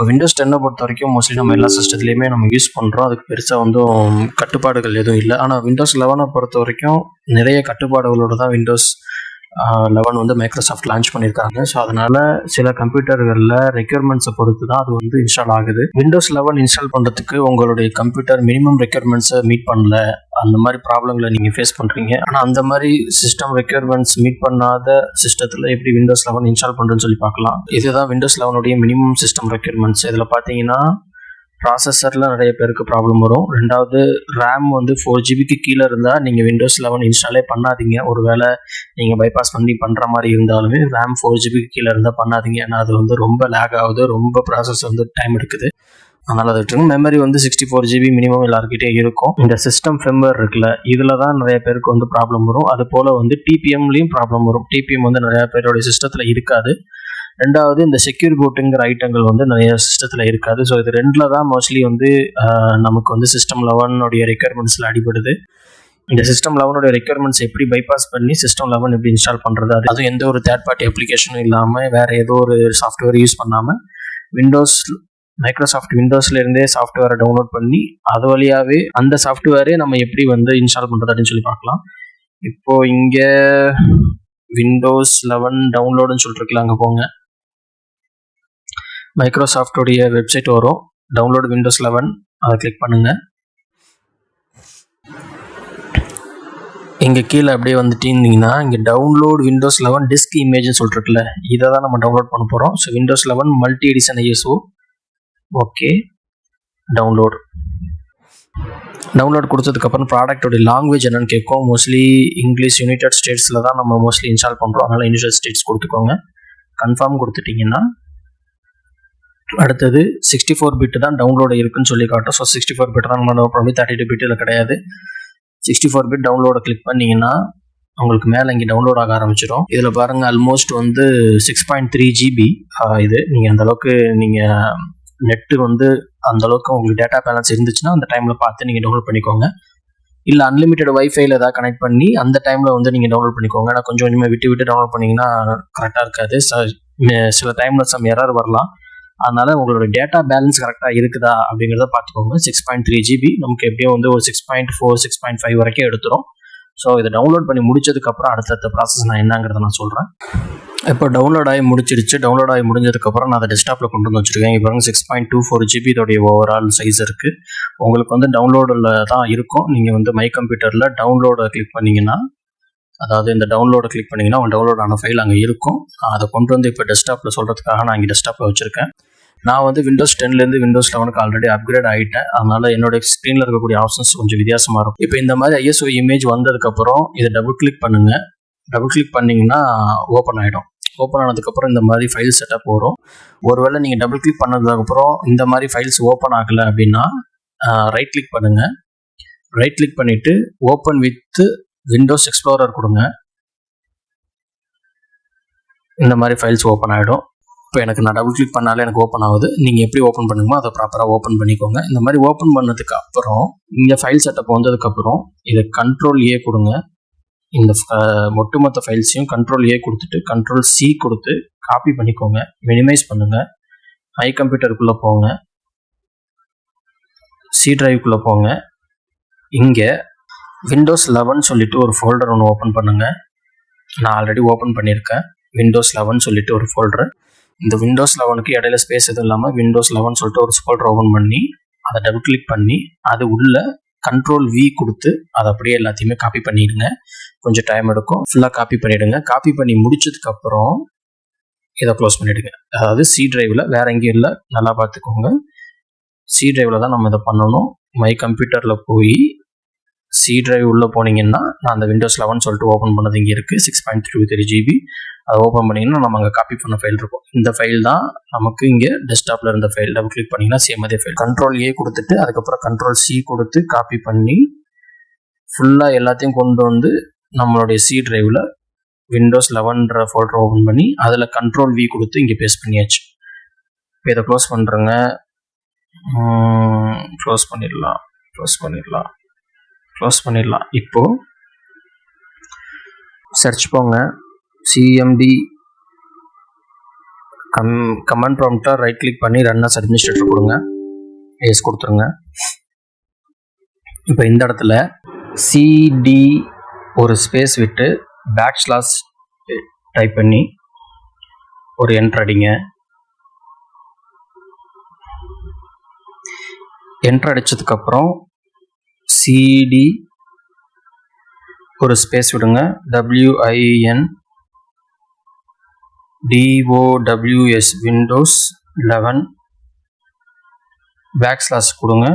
இப்போ விண்டோஸ் 10 பொறுத்த வரைக்கும் மோஸ்ட்லி நம்ம எல்லா சிஸ்டத்துலேயுமே நம்ம யூஸ் பண்ணுறோம். அதுக்கு பெருசாக வந்து கட்டுப்பாடுகள் எதுவும் இல்லை. ஆனால் விண்டோஸ் 11 பொறுத்த வரைக்கும் நிறைய கட்டுப்பாடுகளோடு தான் விண்டோஸ் 11 வந்து மைக்ரோசாஃப்ட் லான்ச் பண்ணியிருக்காங்க. ஸோ அதனால் சில கம்ப்யூட்டர்களில் ரெக்யர்மெண்ட்ஸை பொறுத்து தான் அது வந்து இன்ஸ்டால் ஆகுது. விண்டோஸ் 11 இன்ஸ்டால் பண்ணுறதுக்கு உங்களுடைய கம்ப்யூட்டர் மினிமம் ரெக்யர்மெண்ட்ஸை மீட் பண்ணல, அந்த மாதிரி ப்ராப்ளங்களை நீங்கள் ஃபேஸ் பண்ணுறீங்க. ஆனால் அந்த மாதிரி சிஸ்டம் ரெக்யர்மெண்ட்ஸ் மீட் பண்ணாத சிஸ்டத்தில் எப்படி விண்டோஸ் 11 இன்ஸ்டால் பண்ணுறதுன்னு சொல்லி பார்க்கலாம். இதுதான் விண்டோஸ் 11 மினிமம் சிஸ்டம் ரெக்யர்மெண்ட்ஸ். இதில் பார்த்தீங்கன்னா ப்ராசஸரில் நிறைய பேருக்கு ப்ராப்ளம் வரும். ரெண்டாவது, ரேம் வந்து 4GB கீழே இருந்தால் நீங்கள் விண்டோஸ் 11 இன்ஸ்டாலே பண்ணாதீங்க. ஒரு வேளை நீங்கள் பைபாஸ் பண்ணி பண்ணுற மாதிரி இருந்தாலுமே ரேம் 4GB கீழே இருந்தால் பண்ணாதீங்க. ஏன்னா அது வந்து ரொம்ப லேக் ஆகுது, ரொம்ப ப்ராசஸ் வந்து டைம் எடுக்குது. அதனால் அதை விட்டுருங்க. மெமரி வந்து 64GB மினிமம் எல்லாருக்கிட்டே இருக்கும். இந்த சிஸ்டம் ஃபெர்ம்வேர் இருக்குல்ல, இதில் தான் நிறைய பேருக்கு வந்து ப்ராப்ளம் வரும். அது போல் வந்து டிபிஎம்லேயும் ப்ராப்ளம் வரும். டிபிஎம் வந்து நிறையா பேருடைய சிஸ்டத்தில் இருக்காது. ரெண்டாவது, இந்த செக்யூர் பூட்டுங்கிற ஐட்டங்கள் வந்து நிறைய சிஸ்டத்தில் இருக்காது. ஸோ இது ரெண்டில் தான் மோஸ்ட்லி வந்து நமக்கு வந்து சிஸ்டம் 11 ரெக்யர்மெண்ட்ஸில் அடிபடுது. இந்த சிஸ்டம் 11 ரெக்யர்மெண்ட்ஸ் எப்படி பைபாஸ் பண்ணி சிஸ்டம் 11 எப்படி இன்ஸ்டால் பண்ணுறது, அதுவும் எந்த ஒரு தேர்ட் பார்ட்டி அப்ளிகேஷனும் இல்லாமல் வேறு ஏதோ ஒரு சாஃப்ட்வேர் யூஸ் பண்ணாமல் மைக்ரோசாஃப்ட் விண்டோஸ்லேருந்தே சாஃப்ட்வேரை டவுன்லோட் பண்ணி அது வழியாகவே அந்த சாஃப்ட்வேரே நம்ம எப்படி வந்து இன்ஸ்டால் பண்ணுறது அப்படின்னு சொல்லி பார்க்கலாம். இப்போது இங்கே விண்டோஸ் 11 டவுன்லோடுன்னு சொல்லிட்டுருக்கலாம். அங்கே போங்க, மைக்ரோசாஃப்டோடைய வெப்சைட் வரும், டவுன்லோடு விண்டோஸ் 11, அதை கிளிக் பண்ணுங்கள். இங்கே கீழே அப்படியே வந்துட்டீங்கன்னா இங்கே டவுன்லோட் விண்டோஸ் 11 டிஸ்க் இமேஜ்னு சொல்லிட்டுருக்குல்ல, இதை தான் நம்ம டவுன்லோட் பண்ண போகிறோம். So Windows 11 multi edition ISO. Okay, download கொடுத்ததுக்கப்புறம் ப்ராடக்டோடைய லாங்குவேஜ் என்னன்னு கேட்கும். மோஸ்ட்லி இங்கிலீஷ், யுனைடெட் ஸ்டேட்ஸில் தான் நம்ம மோஸ்ட்லி இன்ஸ்டால் பண்ணுறோம். அதனால் யுனைடெட் ஸ்டேட்ஸ் கொடுத்துக்கோங்க. கன்ஃபார்ம் கொடுத்துட்டிங்கன்னா அடுத்தது 64 பிட் தான் டவுன்லோடு இருக்குன்னு சொல்லி காட்டும். ஸோ 64 பிட் தான் நம்ம டவுன்லோட் பண்ணி, 32 பிட்டில் கிடையாது. 64 பிட் டவுன்லோடை கிளிக் பண்ணிங்கன்னா உங்களுக்கு மேலே இங்கே டவுன்லோட் ஆக ஆரம்பிச்சிடும். இதில் பாருங்கள், ஆல்மோஸ்ட் வந்து 6.3GB இது. நீங்கள் அந்தளவுக்கு நீங்கள் நெட்டு வந்து அந்தளவுக்கு உங்களுக்கு டேட்டா பேலன்ஸ் இருந்துச்சுன்னா அந்த டைமில் பார்த்து நீங்கள் டவுன்லோட் பண்ணிக்கோங்க. இல்லை அன்லிமிட்டட் வைஃபைல ஏதாவது கனெக்ட் பண்ணி அந்த டைமில் வந்து நீங்கள் டவுன்லோட் பண்ணிக்கோங்க. ஆனால் கொஞ்சம் கொஞ்சமாக விட்டு டவுன்லோட் பண்ணிங்கன்னா கரெக்டாக இருக்காது. சில டைமில் சம் எரர் வரலாம். அதனால் உங்களோட டேட்டா பேலன்ஸ் கரெக்டாக இருக்குதா அப்படிங்கிறத பார்த்துக்கோங்க. 6.3GB நமக்கு எப்படியும் வந்து ஒரு 6.4, 6.5 வரைக்கும் எடுத்துரும். ஸோ இதை டவுன்லோட் பண்ணி முடிச்சதுக்கப்புறம் அடுத்தடுத்த ப்ராசஸ் நான் என்னங்கிறத நான் சொல்கிறேன். இப்போ டவுன்லோட் ஆகி முடிச்சிடுச்சு. டவுன்லோட் ஆகி முடிஞ்சதுக்கப்புறம் நான் அதை டெஸ்க்டாப்பில் கொண்டு வந்து வச்சுருக்கேன். இப்போ 6.24GB இதோடைய ஓவரால் சைஸ் இருக்குது. உங்களுக்கு வந்து டவுன்லோடில் தான் இருக்கும். நீங்கள் வந்து மை கம்ப்யூட்டரில் டவுன்லோடை கிளிக் பண்ணிங்கன்னா, அதாவது இந்த டவுன்லோடை கிளிக் பண்ணிங்கன்னா உங்கள் டவுன்லோட் ஆன ஃபைல் அங்கே இருக்கும். அதை கொண்டு வந்து இப்போ டெஸ்க்டாப்பில் சொல்கிறதுக்காக நான் இங்கே டெஸ்க்டாப்பில் வச்சுருக்கேன். நான் வந்து விண்டோஸ் 10லேருந்து விண்டோஸ் 11க்கு ஆல்ரெடி அப்கிரேட் ஆகிட்டேன். அதனால் என்னோடய ஸ்க்ரீனில் இருக்கக்கூடிய ஆப்ஷன்ஸ் கொஞ்சம் வித்தியாசமாக இருக்கும். இப்போ இந்த மாதிரி ஐஎஸ்ஓ இமேஜ் வந்ததுக்கப்புறம் இதை டபுள் கிளிக் பண்ணுங்கள். டபுள் கிளிக் பண்ணிங்கன்னா ஓப்பன் ஆகிடும். ஓப்பன் ஆனதுக்கப்புறம் இந்த மாதிரி ஃபைல் செட்டப் வரும். ஒருவேளை நீங்கள் டபுள் கிளிக் பண்ணதுக்கப்புறம் இந்த மாதிரி ஃபைல்ஸ் ஓப்பன் ஆகலை அப்படின்னா ரைட் கிளிக் பண்ணுங்கள். ரைட் கிளிக் பண்ணிவிட்டு ஓப்பன் வித் விண்டோஸ் எக்ஸ்ப்ளோரர் கொடுங்க. இந்த மாதிரி ஃபைல்ஸ் ஓப்பன் ஆகிடும். இப்போ நான் டபுள் கிளிக் பண்ணாலே எனக்கு ஓப்பன் ஆகுது. நீங்கள் எப்படி ஓப்பன் பண்ணுமோ அதை ப்ராப்பராக ஓப்பன் பண்ணிக்கோங்க. இந்த மாதிரி ஓப்பன் பண்ணதுக்கு அப்புறம் இங்கே ஃபைல் செட்டப் வந்ததுக்கப்புறம் இதை Ctrl+A கொடுங்க. இந்த ஒட்டுமொத்த ஃபைல்ஸையும் Ctrl+A கொடுத்துட்டு Ctrl+C கொடுத்து காப்பி பண்ணிக்கோங்க. மினிமைஸ் பண்ணுங்கள். மை கம்ப்யூட்டருக்குள்ளே போங்க, சி டிரைவுக்குள்ளே போங்க. இங்கே விண்டோஸ் 11 சொல்லிட்டு ஒரு ஃபோல்டர் ஒன்று ஓப்பன் பண்ணுங்கள். நான் ஆல்ரெடி ஓப்பன் பண்ணியிருக்கேன். விண்டோஸ் 11 சொல்லிட்டு ஒரு ஃபோல்டர். இந்த விண்டோஸ் 11க்கு இடையில ஸ்பேஸ் எதுவும் இல்லாமல் விண்டோஸ் 11 சொல்லிட்டு ஒரு ஃபோல்டர் ஓப்பன் பண்ணி அதை டபுள் கிளிக் பண்ணி அது உள்ள Ctrl+V கொடுத்து அதை அப்படியே எல்லாத்தையுமே காப்பி பண்ணிடுங்க. கொஞ்சம் டைம் எடுக்கும். ஃபுல்லாக காப்பி பண்ணிவிடுங்க. காப்பி பண்ணி முடிச்சதுக்கப்புறம் இதை க்ளோஸ் பண்ணிவிடுங்க. அதாவது சி டிரைவில், வேறு எங்கேயும் இல்லை, நல்லா பார்த்துக்கோங்க. சி டிரைவில் தான் நம்ம இதை பண்ணணும். மை கம்ப்யூட்டரில் போய் சி டிரைவ் உள்ளே போனீங்கன்னா நான் அந்த விண்டோஸ் 11 சொல்லிட்டு ஓப்பன் பண்ணது இங்கே இருக்குது, 6.23GB. அதை ஓப்பன் பண்ணிங்கன்னா நம்ம அங்கே காப்பி பண்ண ஃபைல் இருக்கும். இந்த ஃபைல் தான் நமக்கு இங்கே டெஸ்க்டாப்பில் இருந்த ஃபைல். டபுள் கிளிக் பண்ணிங்கன்னா சேம் அதே ஃபைல். Ctrl+A கொடுத்துட்டு அதுக்கப்புறம் Ctrl+C கொடுத்து காப்பி பண்ணி ஃபுல்லாக எல்லாத்தையும் கொண்டு வந்து நம்மளுடைய சி டிரைவில் விண்டோஸ் 11 ஃபோல்டர் ஓப்பன் பண்ணி அதில் Ctrl+V கொடுத்து இங்கே பேஸ்ட் பண்ணியாச்சு. இப்போ இதை க்ளோஸ் பண்ணுறேங்க. க்ளோஸ் பண்ணிடலாம். இப்போது சர்ச் போங்க. CMD கமாண்ட் ப்ராம்ப்டை ரைட் கிளிக் பண்ணி ரன் அஸ் அட்மினிஸ்ட்ரேட்டர் கொடுங்க, எஸ் கொடுத்துருங்க. இப்போ இந்த இடத்துல சிடி ஒரு ஸ்பேஸ் விட்டு பேக்ஸ்லாஷ் டைப் பண்ணி ஒரு என்டர் அடிங்க. என்டர் அடித்ததுக்கப்புறம் சிடி ஒரு ஸ்பேஸ் விடுங்க, WINDOWS Windows 11 பேக்ஸ்லாஷ் கொடுங்க,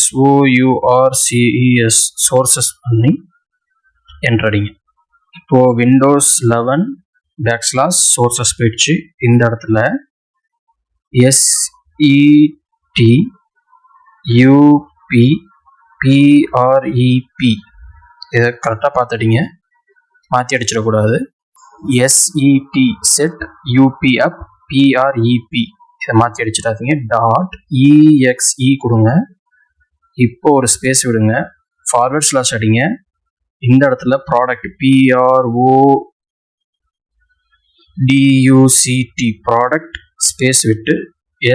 SOURCES சோர்சஸ் பண்ணி என்டர் அடிங்க. இப்போது Windows 11 பேக்ஸ்லாஷ் சோர்சஸ் போயிடுச்சு. இந்த இடத்துல SETUPPREP இதை கரெக்டாக பார்த்துடிங்க, மாற்றி அடிச்சிடக்கூடாது. SET UP up PREP இதை மாற்றி அடிச்சிடாதீங்க. .exe கொடுங்க. இப்போ ஒரு ஸ்பேஸ் விடுங்க, ஃபார்வர்ட் ஸ்லாஷ் அடிங்க. இந்த இடத்துல ப்ராடக்ட் PRODUCT ப்ராடக்ட் ஸ்பேஸ் விட்டு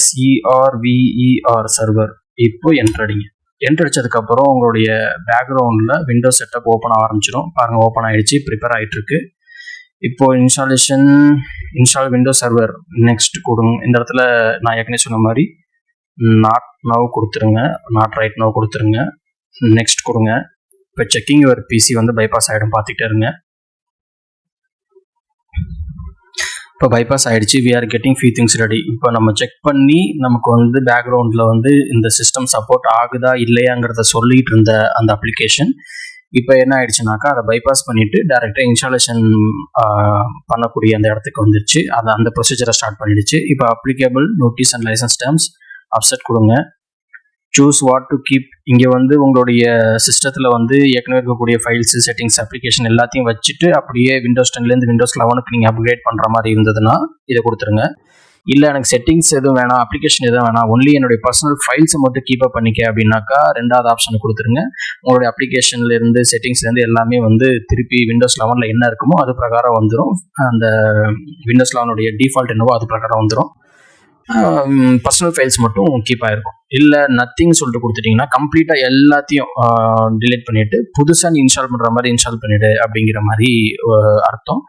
SERVER சர்வர். இப்போ என்டர் அடிங்க. என்டர் அடிச்சதுக்கப்புறம் உங்களுடைய பேக்ரவுண்டில் விண்டோஸ் செட்டப் ஓப்பன் ஆரம்பிச்சிடும். பாருங்கள், ஓப்பன் ஆகிடுச்சு, ப்ரிப்பேர் ஆகிட்டுருக்கு. இப்போது இன்ஸ்டால் விண்டோஸ் சர்வர் நெக்ஸ்ட் கொடுங்க. இந்த இடத்துல நான் ஏற்கனவே சொன்ன மாதிரி நாட் நவ் கொடுத்துருங்க, நாட் ரைட் நவ் கொடுத்துருங்க, நெக்ஸ்ட் கொடுங்க. இப்போ செக்கிங் யுவர் பிசி வந்து பைபாஸ் ஆகிடும், பார்த்துக்கிட்டே இருங்க. இப்போ பைபாஸ் ஆகிடுச்சு. We are getting few things ready. இப்போ நம்ம செக் பண்ணி நமக்கு வந்து பேக்ரவுண்டில் வந்து இந்த சிஸ்டம் சப்போர்ட் ஆகுதா இல்லையாங்கிறத சொல்லிகிட்டு இருந்த அந்த அப்ளிகேஷன் இப்போ என்ன ஆயிடுச்சுனாக்கா அதை பைபாஸ் பண்ணிவிட்டு டேரெக்டாக இன்ஸ்டாலேஷன் பண்ணக்கூடிய அந்த இடத்துக்கு வந்துடுச்சு. அதை அந்த ப்ரொசீஜரை ஸ்டார்ட் பண்ணிடுச்சு. இப்போ applicable notice and licence terms accept கொடுங்க. Choose what to keep. இங்கே வந்து உங்களுடைய சிஸ்டத்தில் வந்து ஏற்கனவே இருக்கக்கூடிய ஃபைல்ஸ், செட்டிங்ஸ், அப்ளிகேஷன் எல்லாத்தையும் வச்சுட்டு அப்படியே Windows 10லேருந்து Windows 11க்கு நீங்கள் அப்கிரேட் பண்ணுற மாதிரி இருந்ததுன்னா இதை கொடுத்துருங்க. இல்லை எனக்கு செட்டிங்ஸ் எதுவும் வேணாம், அப்ளிகேஷன் எதுவும் வேணாம், ஒன்லி என்னுடைய பர்சனல் ஃபைல்ஸை மட்டும் கீப் அப் பண்ணிக்க அப்படின்னாக்கா ரெண்டாவது ஆப்ஷனை கொடுத்துருங்க. உங்களுடைய அப்ளிகேஷன்லேருந்து செட்டிங்ஸ்லேருந்து எல்லாமே வந்து திருப்பி Windows 11ல் என்ன இருக்குமோ அது பிரகாரம் வந்துடும். அந்த Windows 11உடைய டிஃபால்ட் என்னவோ அது பிரகாரம் வந்துடும். பர்சனல் ஃபைல்ஸ் மட்டும் கீப் ஆகிருக்கும். இல்லை நத்திங் சொல்லிட்டு கொடுத்துட்டிங்கன்னா கம்ப்ளீட்டாக எல்லாத்தையும் டிலீட் பண்ணிவிட்டு புதுசாக நீ இன்ஸ்டால் பண்ணுற மாதிரி இன்ஸ்டால் பண்ணிவிடு அப்படிங்கிற மாதிரி அர்த்தம்.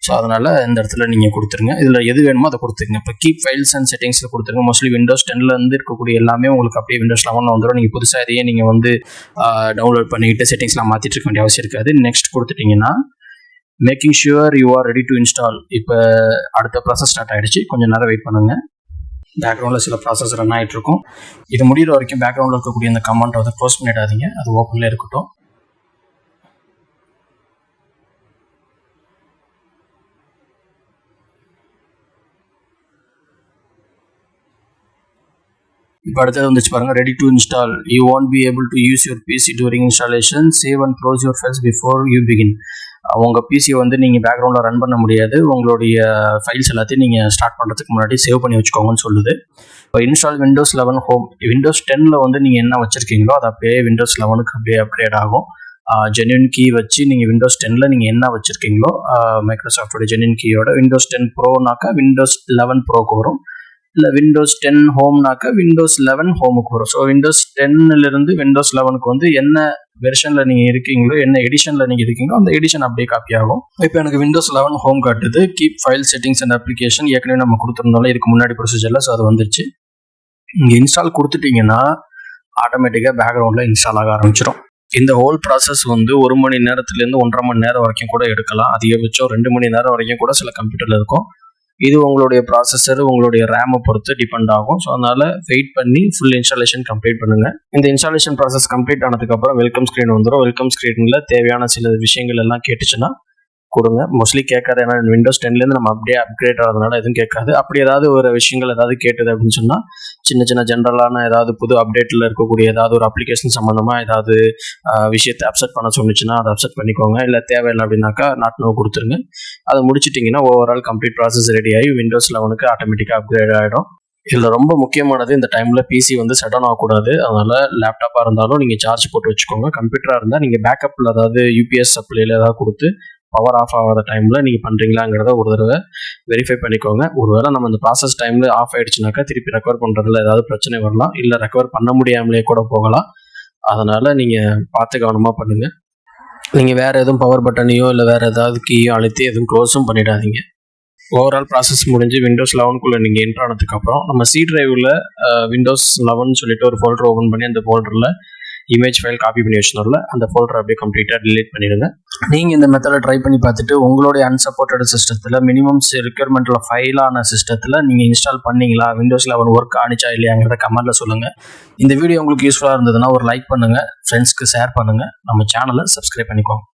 ஸோ அதனால் இந்த இடத்துல நீங்கள் கொடுத்துருங்க. இதில் எது வேணுமோ அதை கொடுத்துருங்க. இப்போ கீப் ஃபைல்ஸ் அண்ட் செட்டிங்ஸில் கொடுத்துருங்க. மோஸ்ட்லி Windows 10லேருந்து இருக்கக்கூடிய எல்லாமே உங்களுக்கு அப்படியே Windows 11 வந்துடும். நீங்கள் புதுசாக இதையே நீங்கள் வந்து டவுன்லோட் பண்ணிக்கிட்டு செட்டிங்ஸ்லாம் மாற்றிட்டு இருக்க வேண்டிய அவசியம் இருக்காது. நெக்ஸ்ட் கொடுத்துட்டிங்கன்னா making sure you are ready to install. இப்போ அடுத்த ப்ராசஸ் ஸ்டார்ட் ஆகிடுச்சு. கொஞ்சம் நேரம் வெயிட் பண்ணுங்கள். பேக்ரவுண்டில் சில ப்ராசஸ் ரன் ஆகிட்டு இருக்கும். இது முடிகிற வரைக்கும் பேக்ரவுண்டில் இருக்கக்கூடிய அந்த கமெண்ட்டை வந்து க்ளோஸ் பண்ணிடாதீங்க, அது ஓப்பனில் இருக்கட்டும். இப்போ அடுத்தது வந்துச்சு பாருங்கள், ready to install. You want be able to use your PC during installation. Save and close your files before you begin. உங்கள் பிசியை வந்து நீங்கள் பேக்ரவுண்டில் ரன் பண்ண முடியாது. உங்களுடைய ஃபைல்ஸ் எல்லாத்தையும் நீங்கள் ஸ்டார்ட் பண்ணுறதுக்கு முன்னாடி சேவ் பண்ணி வச்சுக்கோங்கன்னு சொல்லுது. இப்போ இன்ஸ்டால் Windows 11 ஹோம். Windows 10ல் வந்து நீங்கள் என்ன வச்சுருக்கீங்களோ அது அப்படியே Windows 11க்கு அப்படியே அப்கிரேட் ஆகும். ஜென்யூன் கீ வச்சு நீங்கள் Windows 10ல் நீங்கள் என்ன வச்சுருக்கீங்களோ மைக்ரோசாஃப்டோட ஜென்யூன் கீயோட Windows 10 ப்ரோனாக்கா Windows 11 ப்ரோக்கு வரும். இல்லை Windows 10 ஹோம்னாக்கா Windows 11 ஹோமுக்கு வரும். ஸோ Windows 10லேருந்து Windows 11க்கு வந்து என்ன வெர்ஷனில் நீங்கள் இருக்கீங்களோ, என்ன எடிஷனில் நீங்கள் இருக்கீங்களோ அந்த எடிஷன் அப்படியே காப்பி ஆகும். இப்போ எனக்கு Windows 11 ஹோம் காட்டுது. Keep file settings and application ஏற்கனவே நம்ம கொடுத்துருந்தோம்ல இதுக்கு முன்னாடி ப்ரொசீஜரில். ஸோ அது வந்துருச்சு. இங்கே இன்ஸ்டால் கொடுத்துட்டிங்கன்னா ஆட்டோமேட்டிக்காக பேக்ரவுண்டில் இன்ஸ்டால் ஆக ஆரம்பிச்சிடும். இந்த ஹோல் ப்ராசஸ் வந்து 1 மணி நேரத்துலேருந்து 1.5 மணி நேரம் வரைக்கும் கூட எடுக்கலாம். அதிகபட்சம் 2 மணி நேரம் வரைக்கும் கூட சில கம்ப்யூட்டரில் இருக்கும். இது உங்களுடைய ப்ராசஸர், உங்களுடைய ரேமை பொறுத்து டிபெண்ட் ஆகும். ஸோ அதனால் வெயிட் பண்ணி ஃபுல் இன்ஸ்டாலேஷன் கம்ப்ளீட் பண்ணுங்கள். இந்த இன்ஸ்டாலேஷன் ப்ராசஸ் கம்ப்ளீட் ஆனதுக்கப்புறம் வெல்கம் ஸ்க்ரீன் வந்துடும். வெல்கம் ஸ்க்ரீனில் தேவையான சில விஷயங்கள் எல்லாம் கேட்டுச்சுன்னா கொடுங்க. மோஸ்ட்லி கேட்காது, ஏன்னா Windows 10லேருந்து நம்ம அப்படியே அப்கிரேட் ஆகிறதுனால எதுவும் கேட்காது. அப்படி ஏதாவது ஒரு விஷயங்கள் ஏதாவது கேட்டது அப்படின்னு சொன்னால் சின்ன ஜென்ரலான ஏதாவது புது அப்டேட்டில் இருக்கக்கூடிய ஏதாவது ஒரு அப்ளிகேஷன் சம்மந்தமாக ஏதாவது விஷயத்தை அப்செட் பண்ண சொன்னிச்சுன்னா அதை அப்செட் பண்ணிக்கோங்க. இல்லை தேவையில்லை அப்படின்னாக்கா நாட் நோ கொடுத்துருங்க. அதை முடிச்சிட்டிங்கன்னா ஓவரால் கம்ப்ளீட் ப்ராசஸ் ரெடி ஆகி Windows 11க்கு ஆட்டோமேட்டிக்காக அப்கிரேட் ஆகிடும். இதில் ரொம்ப முக்கியமானது இந்த டைமில் பிசி வந்து ஷட் டவுன் ஆகக்கூடாது. அதனால் லேப்டாப்பாக இருந்தாலும் நீங்கள் சார்ஜ் போட்டு வச்சுக்கோங்க. கம்ப்யூட்டராக இருந்தால் நீங்கள் பேக்கப்பில் அதாவது யூபிஎஸ் சப்ளையில் ஏதாவது கொடுத்து பவர் ஆஃப் ஆகாத டைமில் நீங்கள் பண்ணுறீங்களாங்கிறத ஒரு தடவை வெரிஃபை பண்ணிக்கோங்க. ஒருவேளை நம்ம அந்த ப்ராசஸ் டைமில் ஆஃப் ஆகிடுச்சுனாக்கா திருப்பி ரெக்கவர் பண்ணுறதுல ஏதாவது பிரச்சனை வரலாம், இல்லை ரெக்கவர் பண்ண முடியாமலே கூட போகலாம். அதனால் நீங்கள் பார்த்து கவனமாக பண்ணுங்கள். நீங்கள் வேறு எதுவும் பவர் பட்டனையோ இல்லை வேறு ஏதாவது கீயோ அழுத்தி எதுவும் க்ளோஸும் பண்ணிடாதீங்க. ஓவரால் ப்ராசஸ் முடிஞ்சு விண்டோஸ் 11 நீங்கள் என்ட்ரு ஆனதுக்கப்புறம் நம்ம சி டிரைவில் விண்டோஸ் 11 சொல்லிட்டு ஒரு ஃபோல்டர் ஓப்பன் பண்ணி அந்த ஃபோல்டரில் இமேஜ் ஃபைல் காப்பி பண்ணி வச்சுருந்தோம்ல, அந்த ஃபோல்டரை அப்படியே கம்ப்ளீட்டாக டிலீட் பண்ணிடுங்க. நீங்கள் இந்த மெத்தடை ட்ரை பண்ணி பார்த்துட்டு உங்களுடைய அன்சப்போர்ட்டட் சிஸ்டத்தில் மினிமம் ரெக்யர்மெண்ட்டில் ஃபைலான சிஸ்டத்தில் நீங்கள் இன்ஸ்டால் பண்ணிங்களா, விண்டோஸ் 11 ஒர்க் ஆனிச்சா இல்லையாங்கிறத கமெண்ட்டில் சொல்லுங்கள். இந்த வீடியோ உங்களுக்கு யூஸ்ஃபுல்லாக இருந்ததுன்னா ஒரு லைக் பண்ணுங்கள், ஃப்ரெண்ட்ஸ்க்கு ஷேர் பண்ணுங்கள், நம்ம சேனலை சப்ஸ்கிரைப் பண்ணிக்கோங்க.